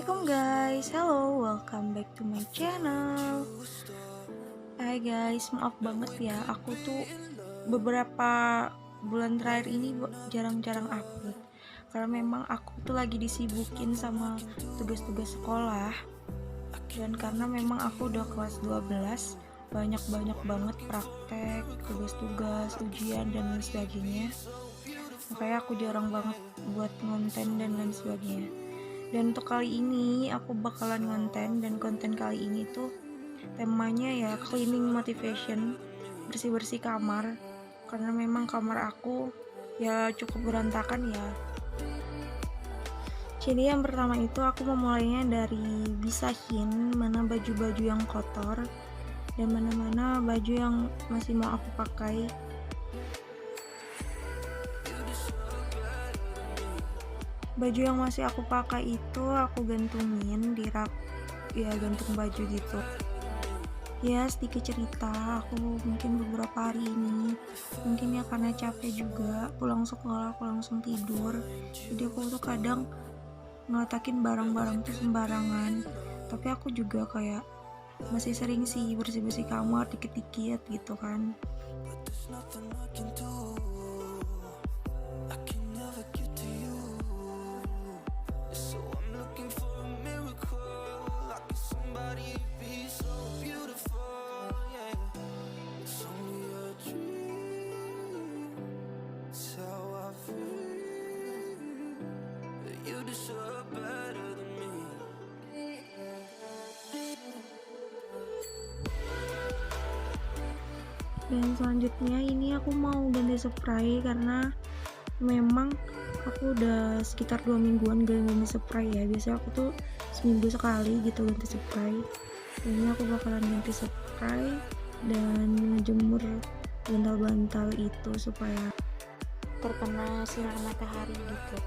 Assalamualaikum guys, hello, welcome back to my channel. Hai guys, maaf banget ya, aku tuh beberapa bulan terakhir ini jarang-jarang upload karena memang aku tuh lagi disibukin sama tugas-tugas sekolah. Dan karena memang aku udah kelas 12, banyak-banyak banget praktek, tugas-tugas, ujian, dan lain sebagainya. Makanya aku jarang banget buat konten dan lain sebagainya. Dan untuk kali ini aku bakalan konten, dan konten kali ini tuh temanya ya cleaning motivation, bersih-bersih kamar. Karena memang kamar aku ya cukup berantakan ya. Jadi yang pertama itu aku memulainya dari bisahin mana baju-baju yang kotor dan mana-mana baju yang masih mau aku pakai. Baju yang masih aku pakai itu aku gantungin di rak, ya gantung baju gitu. Ya sedikit cerita, aku mungkin beberapa hari ini mungkin ya karena capek juga, pulang sekolah aku langsung tidur, jadi aku tuh kadang ngeletakin barang-barang tuh sembarangan. Tapi aku juga kayak masih sering sih bersih-bersih kamar dikit-dikit gitu kan. Dan selanjutnya ini aku mau ganti spray karena memang aku udah sekitar 2 mingguan gak ganti spray ya. Biasanya aku tuh seminggu sekali gitu ganti spray. Ini aku bakalan ganti spray dan ngejemur bantal-bantal itu supaya terkena sinar matahari gitu.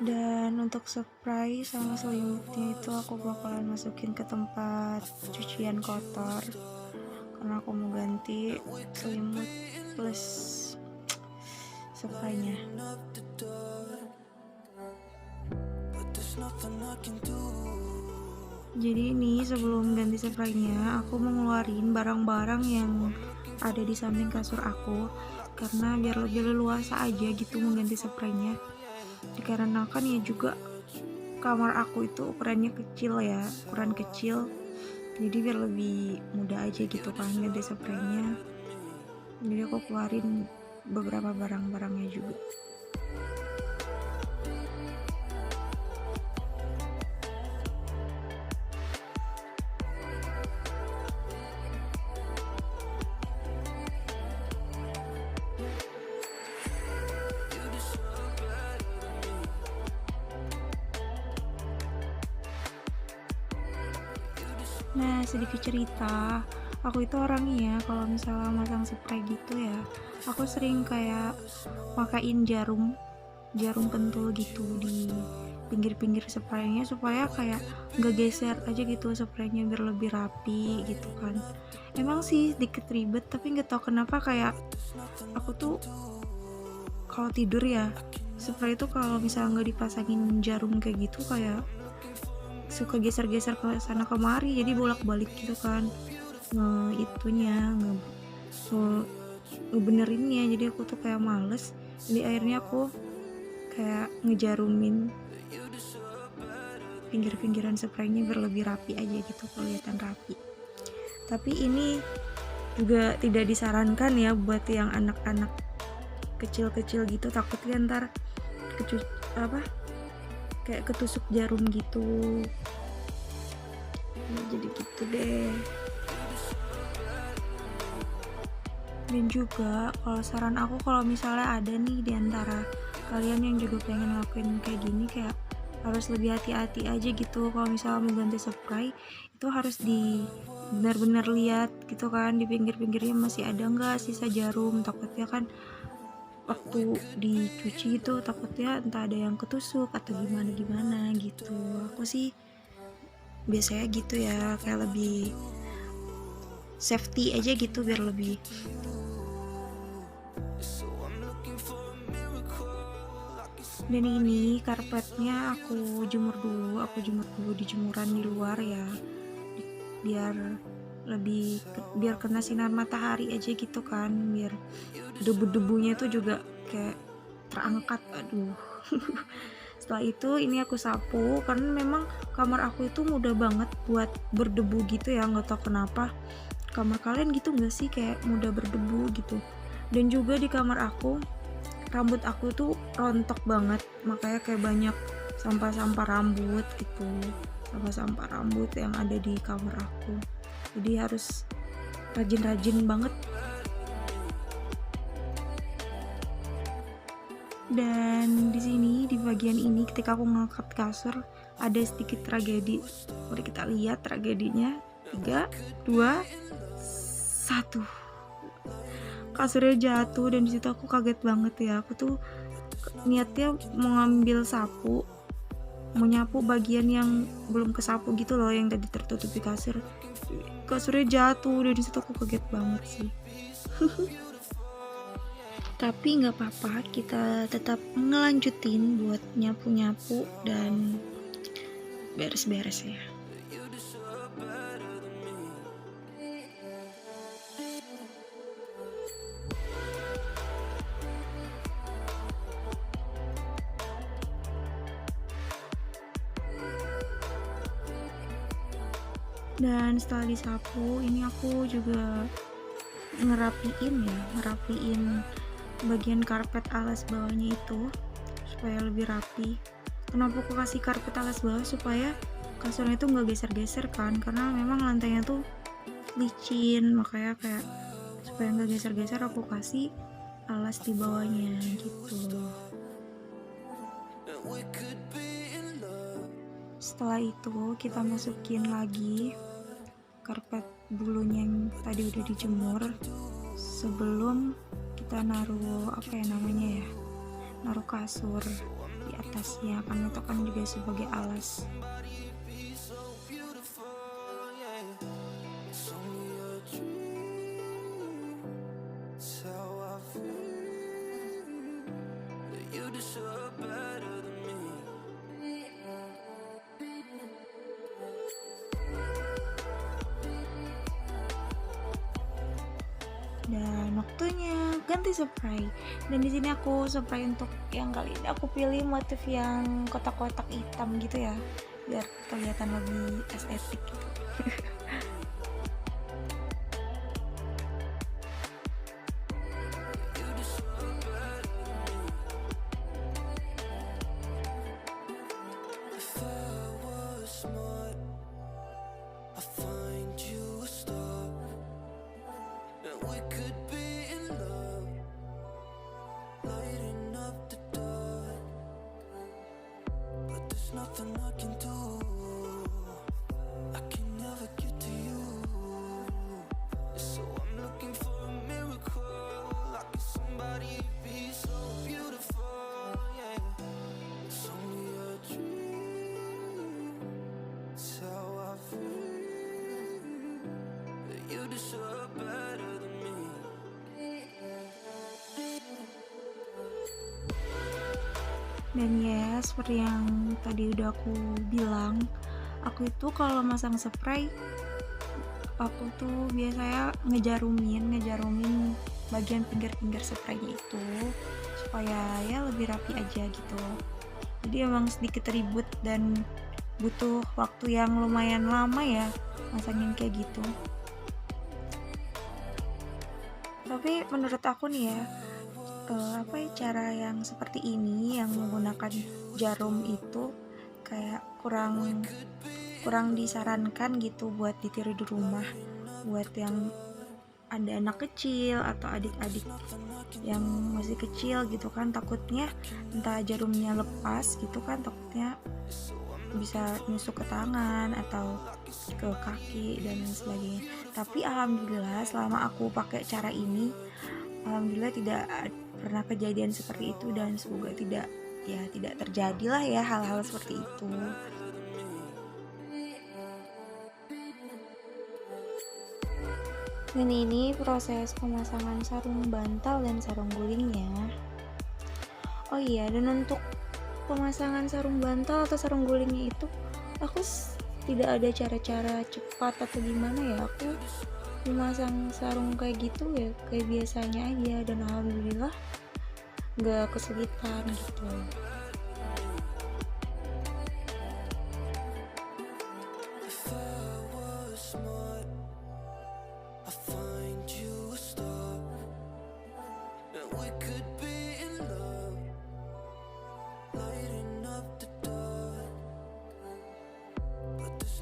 Dan untuk spray sama selimutnya itu aku bakalan masukin ke tempat cucian kotor karena aku mau ganti selimut plus spraynya. Jadi ini sebelum ganti spraynya aku mau ngeluarin barang-barang yang ada di samping kasur aku karena biar lebih leluasa aja gitu mengganti spraynya. Dikarenakan ya juga kamar aku itu ukurannya kecil ya, ukuran kecil, jadi biar lebih mudah aja gitu kan ganti spraynya. Jadi aku keluarin beberapa barang-barangnya juga. Nah, sedikit cerita, aku itu orangnya kalau misalnya masang spray gitu ya, aku sering kayak makain jarum pentul gitu di pinggir-pinggir spraynya supaya kayak nggak geser aja gitu spraynya biar lebih rapi gitu kan. Emang sih sedikit ribet, tapi nggak tahu kenapa kayak aku tuh kalau tidur ya spray itu kalau misalnya nggak dipasangin jarum kayak gitu kayak suka geser-geser ke sana kemari, jadi bolak-balik gitu kan ngebenerinnya. Jadi aku tuh kayak males, jadi akhirnya aku kayak ngejarumin pinggir-pinggiran spraynya biar lebih rapi aja gitu, kelihatan rapi. Tapi ini juga tidak disarankan ya buat yang anak-anak kecil-kecil gitu, takutnya ntar kayak ketusuk jarum gitu. Nah, jadi gitu deh. Dan juga kalau saran aku, kalau misalnya ada nih diantara kalian yang juga pengen ngelakuin kayak gini, kayak harus lebih hati-hati aja gitu. Kalau misalnya mau ganti spray itu harus benar-benar lihat gitu kan, di pinggir-pinggirnya masih ada nggak sisa jarum. Takutnya kan waktu dicuci itu takutnya entah ada yang ketusuk atau gimana gitu. Aku sih biasanya gitu ya, kayak lebih safety aja gitu biar lebih. Dan ini karpetnya aku jemur dulu di jemuran di luar ya, biar biar kena sinar matahari aja gitu kan, biar debu-debunya itu juga kayak terangkat. Aduh. Setelah itu ini aku sapu, karena memang kamar aku itu mudah banget buat berdebu gitu ya, nggak tahu kenapa. Kamar kalian gitu nggak sih, kayak mudah berdebu gitu? Dan juga di kamar aku, rambut aku tuh rontok banget, makanya kayak banyak sampah-sampah rambut gitu, sampah-sampah rambut yang ada di kamar aku. Jadi harus rajin-rajin banget. Dan di sini di bagian ini ketika aku ngangkat kasur ada sedikit tragedi. Mari kita lihat tragedinya. 3, 2, 1. Kasurnya jatuh dan disitu aku kaget banget ya. Aku tuh niatnya mau ngambil sapu, mau nyapu bagian yang belum kesapu gitu loh, yang tadi tertutup di kasur. Kasurnya jatuh dan disitu aku kaget banget sih. Tapi nggak apa-apa, kita tetap ngelanjutin buat nyapu-nyapu dan beres-beres ya. Dan setelah disapu, ini aku juga ngerapiin bagian karpet alas bawahnya itu supaya lebih rapi. Kenapa aku kasih karpet alas bawah? Supaya kasurnya itu nggak geser-geser kan, karena memang lantainya tuh licin, makanya kayak supaya nggak geser-geser aku kasih alas di bawahnya gitu. Setelah itu kita masukin lagi karpet bulunya yang tadi udah dijemur sebelum kita naruh naruh kasur di atasnya, karena itu kan juga sebagai alas. Dan waktunya ganti spray. Dan di sini aku spray untuk yang kali ini aku pilih motif yang kotak-kotak hitam gitu ya, biar kelihatan lebih estetik gitu. Nothing I can do. I can never get to you. So I'm looking for a miracle. Like somebody be so beautiful. Yeah, it's only a dream. It's how I feel. You deserve better than me. Dan ya, seperti yang tadi udah aku bilang, aku itu kalau masang spray, aku tuh biasanya ngejarumin bagian pinggir-pinggir spraynya itu supaya ya lebih rapi aja gitu. Jadi emang sedikit ribet dan butuh waktu yang lumayan lama ya masangin kayak gitu. Tapi menurut aku nih ya, cara yang seperti ini yang menggunakan jarum itu kayak kurang disarankan gitu buat ditiru di rumah, buat yang ada anak kecil atau adik-adik yang masih kecil gitu kan, takutnya entah jarumnya lepas gitu kan, takutnya bisa nusuk ke tangan atau ke kaki dan lain sebagainya. Tapi alhamdulillah selama aku pakai cara ini, alhamdulillah tidak pernah kejadian seperti itu, dan semoga tidak terjadilah ya hal-hal seperti itu. Dan ini proses pemasangan sarung bantal dan sarung gulingnya. Oh iya, dan untuk pemasangan sarung bantal atau sarung gulingnya itu aku tidak ada cara-cara cepat atau gimana ya, aku memasang sarung kayak gitu ya kayak biasanya aja, dan alhamdulillah nggak kesulitan gitu.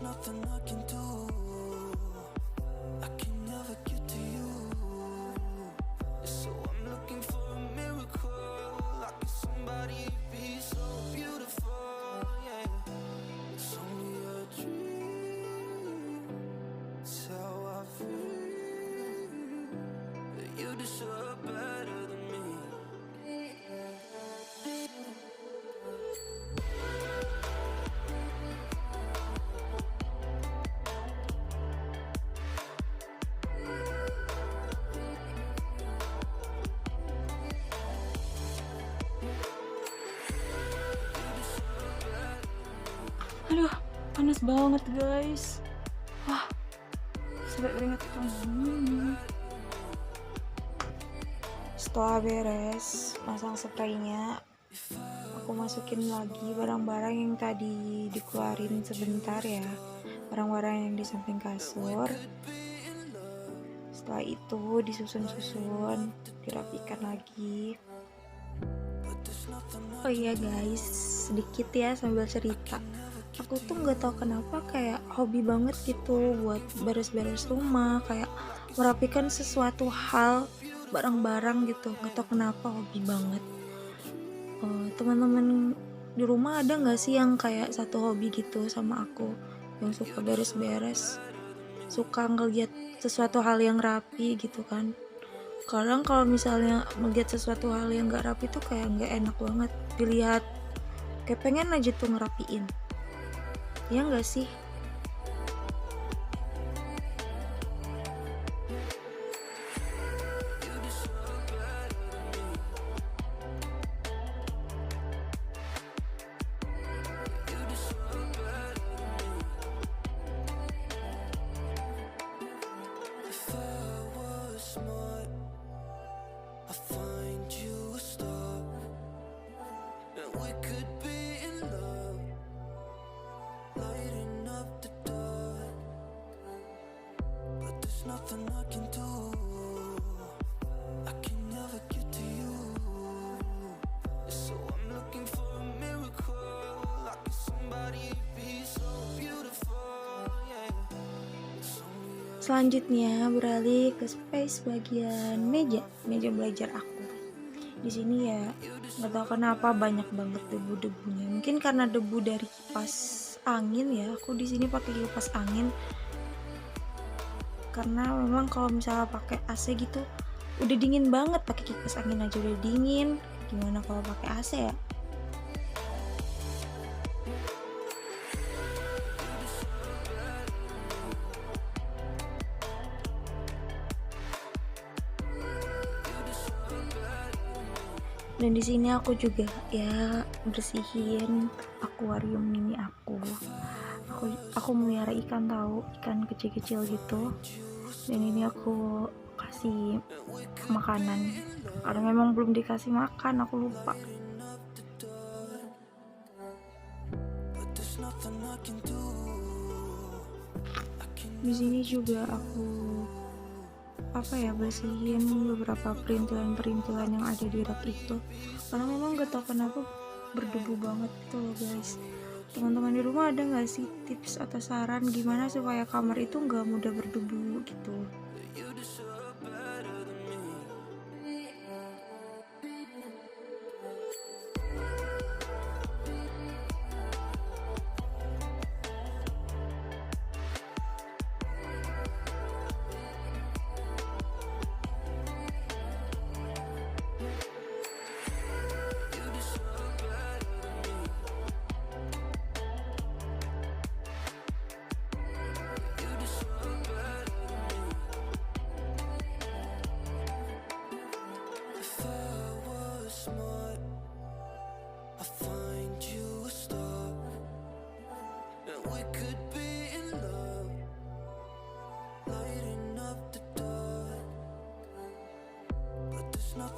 Nothing I can do. I can never get to you. So I'm looking for a miracle. Like somebody be so beautiful. Yeah, it's only a dream. It's how I feel. You deserve better than me. Aduh, panas banget guys. Wah, sampai keringet. Setelah beres pasang spraynya, aku masukin lagi barang-barang yang tadi dikeluarin sebentar ya, barang-barang yang di samping kasur. Setelah itu disusun-susun, dirapikan lagi. Oh iya guys, sedikit ya sambil cerita. Aku tuh nggak tahu kenapa kayak hobi banget gitu buat beres-beres rumah, kayak merapikan sesuatu hal, barang-barang gitu. Nggak tahu kenapa hobi banget. Teman-teman di rumah ada nggak sih yang kayak satu hobi gitu sama aku, yang suka beres-beres, suka ngeliat sesuatu hal yang rapi gitu kan? Kadang kalau misalnya melihat sesuatu hal yang nggak rapi tuh kayak nggak enak banget dilihat, kayak pengen aja tuh ngerapiin. Ya nggak sih? Nothing I can do. I can never get to you. So I'm looking for a miracle. Like somebody be so beautiful. Yeah. Selanjutnya beralih ke space bagian meja belajar aku. Di sini ya nggak tahu kenapa banyak banget debu-debunya. Mungkin karena debu dari kipas angin ya. Aku di sini pakai kipas angin. Karena memang kalau misalnya pakai AC gitu udah dingin banget, pakai kipas angin aja udah dingin, gimana kalau pakai AC ya? Dan di sini aku juga ya bersihin akuarium mini aku. Aku melihara ikan, tahu, ikan kecil-kecil gitu. Dan ini aku kasih makanan. Karena memang belum dikasih makan, aku lupa. Di sini juga aku bersihin beberapa perintilan-perintilan yang ada di rak itu. Karena memang gak tau kenapa berdebu banget gitu loh guys. Teman-teman di rumah ada gak sih tips atau saran gimana supaya kamar itu gak mudah berdebu gitu?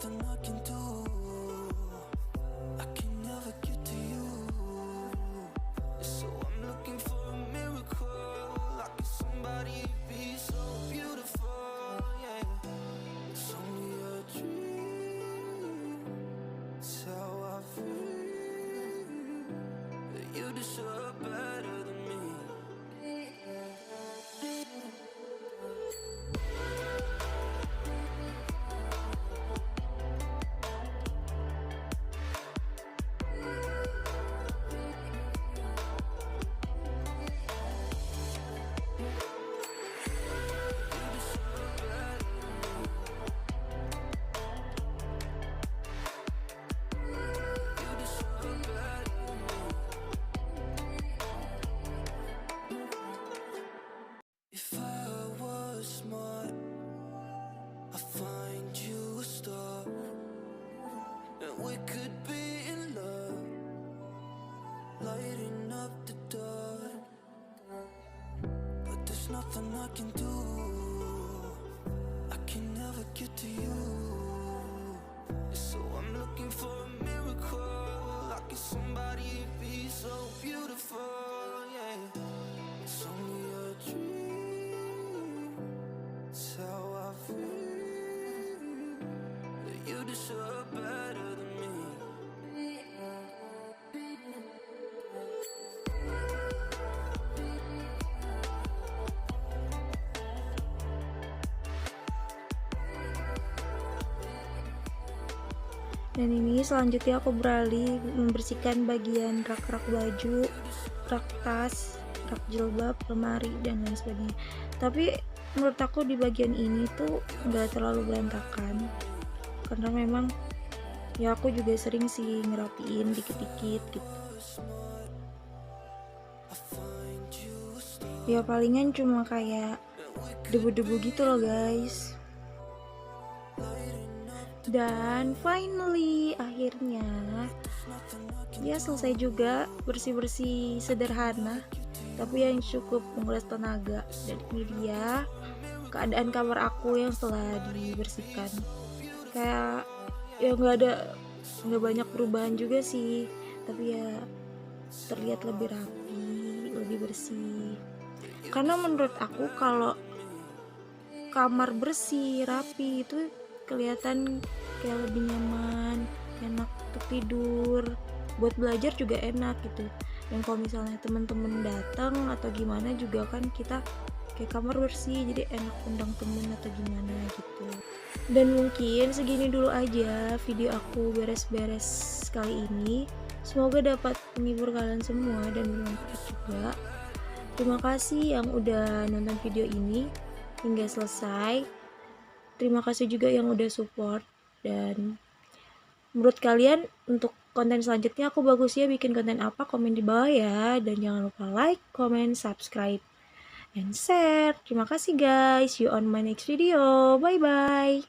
nothing I can do. I can never get to you. So I'm looking for a miracle. Like somebody be so beautiful, yeah. It's only a dream. It's how I feel. You deserve better than me. If I was smart, I'd find you a star, and we could be in love, lighting up the dark. But there's nothing I can do. I can never get to you. So I'm looking for a miracle. Like somebody be so beautiful, yeah. It's only a dream. It's how I feel. You deserve better than me. Dan ini selanjutnya aku beralih membersihkan bagian rak-rak baju, rak tas, rak jilbab, lemari, dan lain sebagainya. Tapi menurut aku di bagian ini tuh nggak terlalu berantakan, karena memang ya aku juga sering sih ngerapiin dikit-dikit gitu. Ya palingan cuma kayak debu-debu gitu loh guys. Dan finally akhirnya ya selesai juga, bersih-bersih sederhana tapi yang cukup menguras tenaga. Dan ini dia keadaan kamar aku yang setelah dibersihkan. Kayak ya nggak banyak perubahan juga sih, tapi ya terlihat lebih rapi, lebih bersih. Karena menurut aku kalau kamar bersih, rapi itu kelihatan kayak lebih nyaman, enak untuk tidur, buat belajar juga enak gitu. Dan kalau misalnya teman-teman datang atau gimana juga kan kita kayak kamar bersih, jadi enak undang temen atau gimana gitu. Dan mungkin segini dulu aja video aku beres-beres kali ini. Semoga dapat menghibur kalian semua dan bermanfaat juga. Terima kasih yang udah nonton video ini hingga selesai. Terima kasih juga yang udah support. Dan menurut kalian untuk konten selanjutnya aku bagusnya bikin konten apa, komen di bawah ya. Dan jangan lupa like, comment, subscribe, and share. Terima kasih guys. See you on my next video. Bye bye.